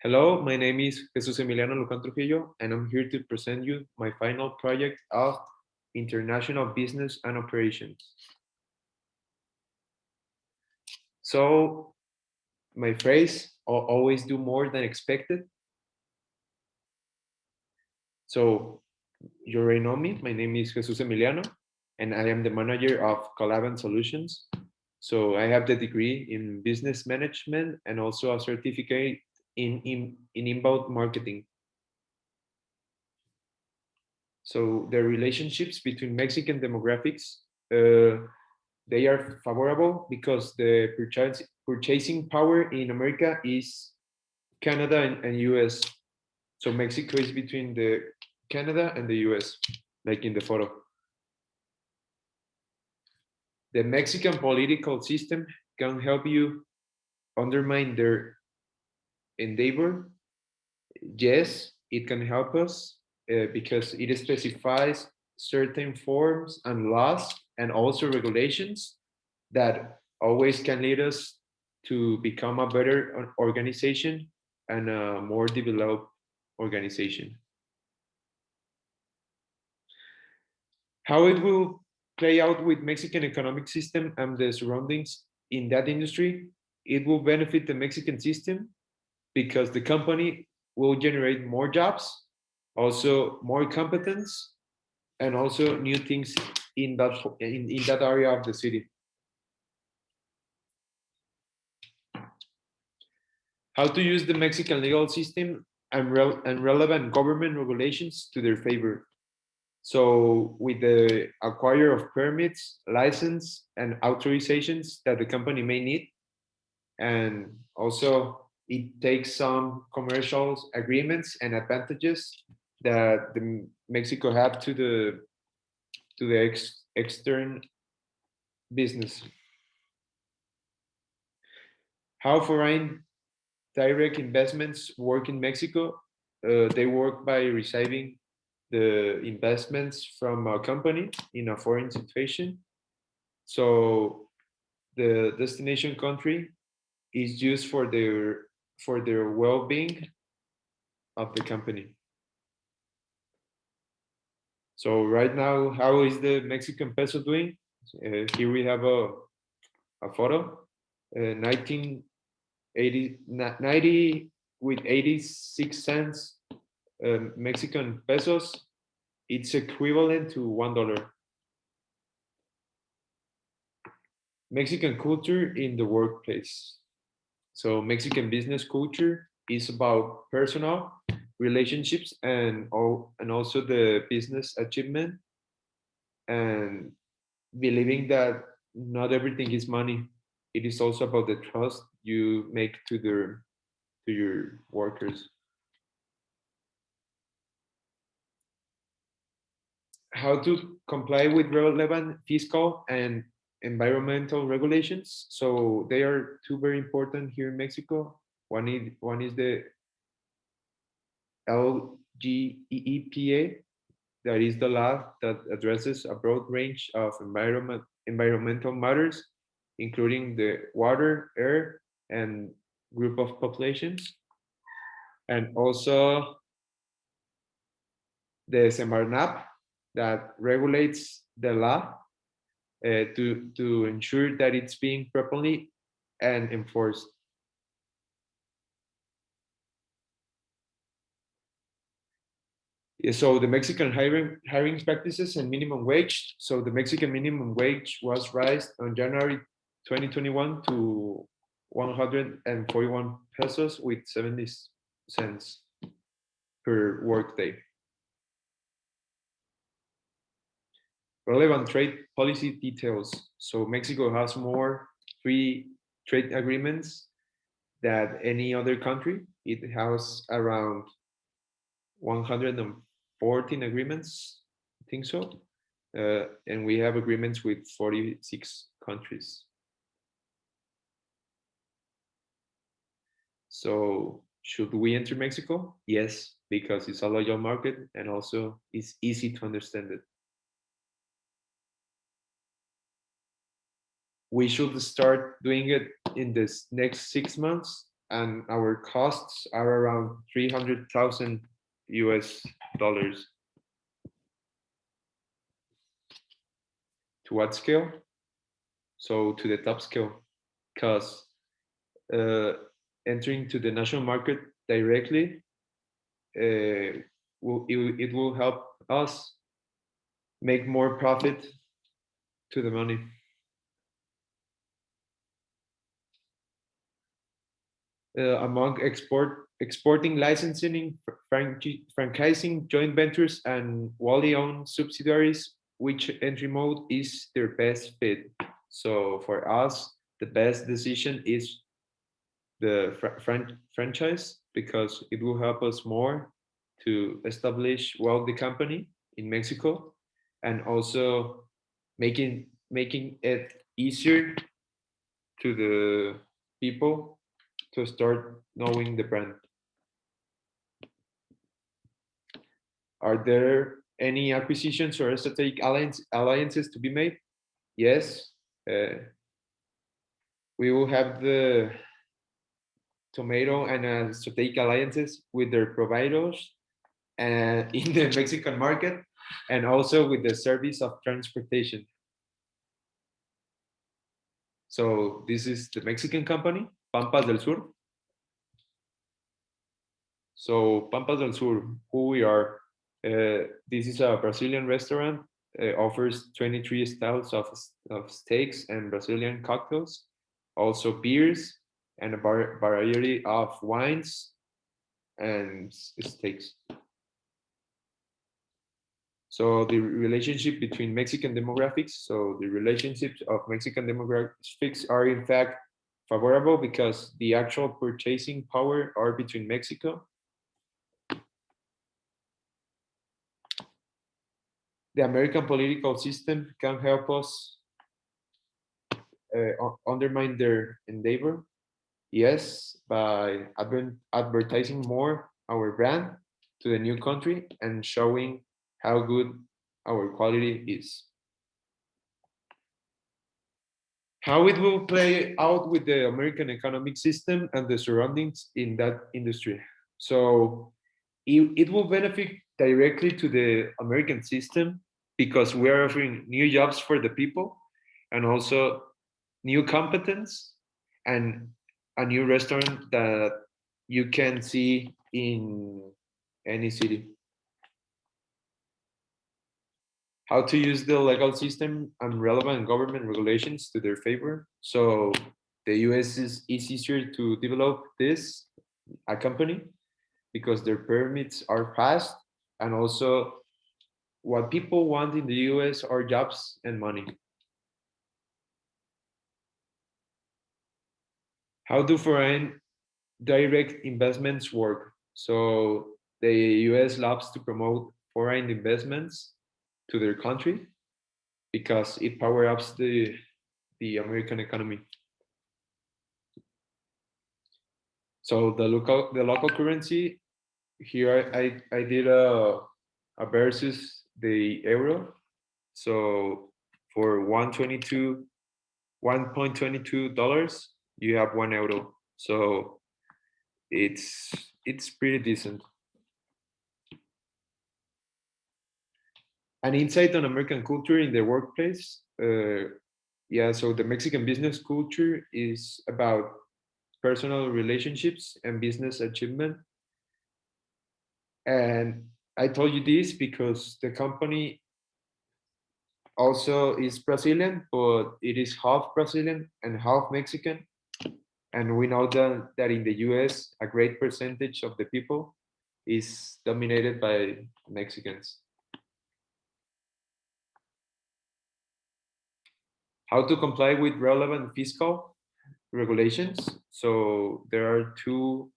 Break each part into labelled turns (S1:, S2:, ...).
S1: Hello, my name is Jesus Emiliano Lucan Trujillo, and I'm here to present you my final project of International Business and Operations. So, my phrase, always do more than expected. So, you already know me. My name is Jesus Emiliano, and I am the manager of Colaban Solutions. So, I have the degree in business management and also a certificate in inbound marketing. So the relationships between Mexican demographics, they are favorable because the purchasing power in America is Canada and US. So Mexico is between the Canada and the US, like in the photo. The Mexican political system can help you undermine their endeavor. Yes, it can help us because it specifies certain forms and laws and also regulations that always can lead us to become a better organization and a more developed organization. How it will play out with Mexican economic system and the surroundings in that industry, it will benefit the Mexican system because the company will generate more jobs, also more competence, and also new things in that area of the city. How to use the Mexican legal system and relevant government regulations to their favor. So, with the acquire of permits, license, and authorizations that the company may need, and also it takes some commercial agreements and advantages that the Mexico have to the external business. How foreign direct investments work in Mexico? They work by receiving the investments from a company in a foreign situation. So the destination country is used for their well-being of the company. So right now, how is the Mexican peso doing? Here we have a photo. 1980, 90 with 86 cents Mexican pesos. It's equivalent to $1. Mexican culture in the workplace. So Mexican business culture is about personal relationships and also the business achievement and believing that not everything is money. It is also about the trust you make to your workers. How to comply with relevant fiscal and environmental regulations. So they are two very important here in Mexico. One is the LGEPA, that is the law that addresses a broad range of environmental matters, including the water, air, and group of populations, and also the Semarnap that regulates the law to ensure that it's being properly and enforced. Yeah, so the Mexican hiring practices and minimum wage. So the Mexican minimum wage was raised on January 2021 to 141 pesos with 70 cents per workday. Relevant trade policy details. So Mexico has more free trade agreements than any other country. It has around 114 agreements, I think so. And we have agreements with 46 countries. So, should we enter Mexico? Yes, because it's a loyal market and also it's easy to understand it. We should start doing it in this next 6 months and our costs are around 300,000 US dollars. To what scale? So to the top scale, because uh, entering to the national market directly it will help us make more profit to the money. Among exporting, licensing, franchising, joint ventures, and wholly owned subsidiaries, which entry mode is their best fit? So for us, the best decision is the franchise because it will help us more to establish well the company in Mexico and also making it easier to the people to start knowing the brand. Are there any acquisitions or strategic alliances to be made? Yes. We will have the tomato and strategic alliances with their providers and in the Mexican market and also with the service of transportation. So this is the Mexican company, Pampas del Sur. So Pampas del Sur, who we are, this is a Brazilian restaurant, offers 23 styles of steaks and Brazilian cocktails, also beers and a variety of wines and steaks. So the relationship between Mexican demographics, so the relationships of Mexican demographics are in fact favorable because the actual purchasing power are between Mexico. The American political system can help us undermine their endeavor. Yes, by advertising more our brand to the new country and showing how good our quality is. How it will play out with the American economic system and the surroundings in that industry. So it will benefit directly to the American system because we are offering new jobs for the people and also new competence and a new restaurant that you can see in any city. How to use the legal system and relevant government regulations to their favor. So the US is easier to develop this, a company, because their permits are fast and also what people want in the US are jobs and money. How do foreign direct investments work? So the US loves to promote foreign investments to their country because it power ups the American economy. So the local currency here I did a versus the euro. So for 1.22 dollars you have 1 euro. So it's it's pretty decent. An insight on American culture in the workplace. Yeah, so the Mexican business culture is about personal relationships and business achievement. And I told you this because the company also is Brazilian, but it is half Brazilian and half Mexican. And we know that in the US, a great percentage of the people is dominated by Mexicans. How to comply with relevant fiscal regulations. So there are two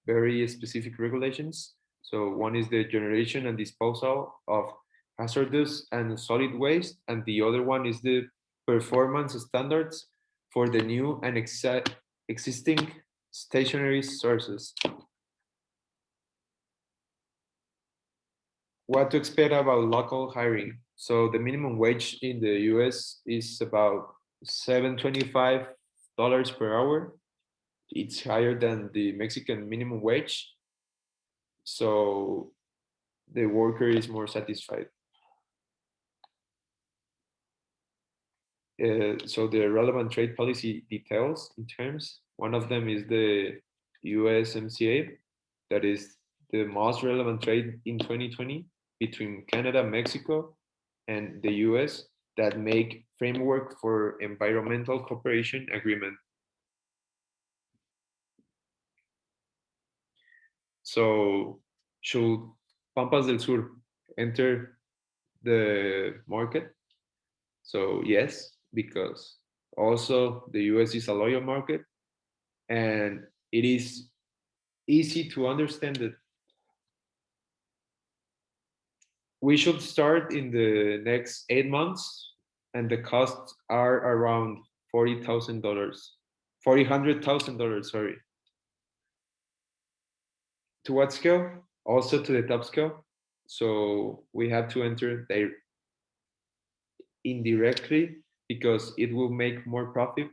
S1: very specific regulations. So one is the generation and disposal of hazardous and solid waste, and the other one is the performance standards for the new and existing stationary sources. What to expect about local hiring? So the minimum wage in the US is about $7.25 per hour. it's higher than the Mexican minimum wage, so the worker is more satisfied. So the relevant trade policy details in terms, one of them is the USMCA, that is the most relevant trade in 2020 between Canada, Mexico, and the US, that make framework for environmental cooperation agreement. So should Pampas del Sur enter the market? So yes, because also the US is a loyal market, and it is easy to understand that we should start in the next 8 months, and the costs are around $40,000, $400,000. Sorry. To what scale? Also to the top scale. So we have to enter there indirectly because it will make more profit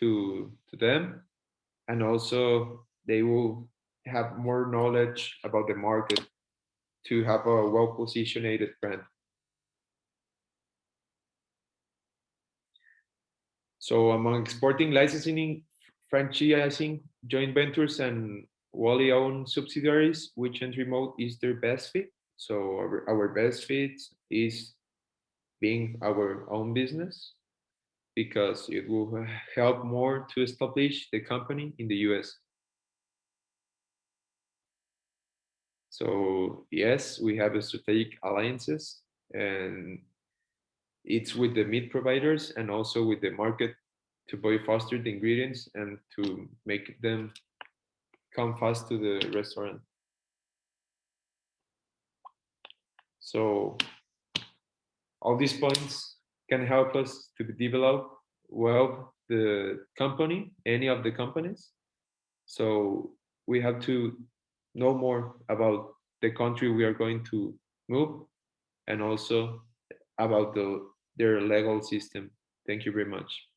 S1: to them, and also they will have more knowledge about the market to have a well positioned brand. So among exporting, licensing, franchising, joint ventures, and wholly owned subsidiaries, which entry mode is their best fit? So our best fit is being our own business because it will help more to establish the company in the US. So yes, we have a strategic alliances, and it's with the meat providers and also with the market to buy faster the ingredients and to make them come fast to the restaurant. So all these points can help us to develop well the company, any of the companies. So we have to know more about the country we are going to move, and also about their legal system. Thank you very much.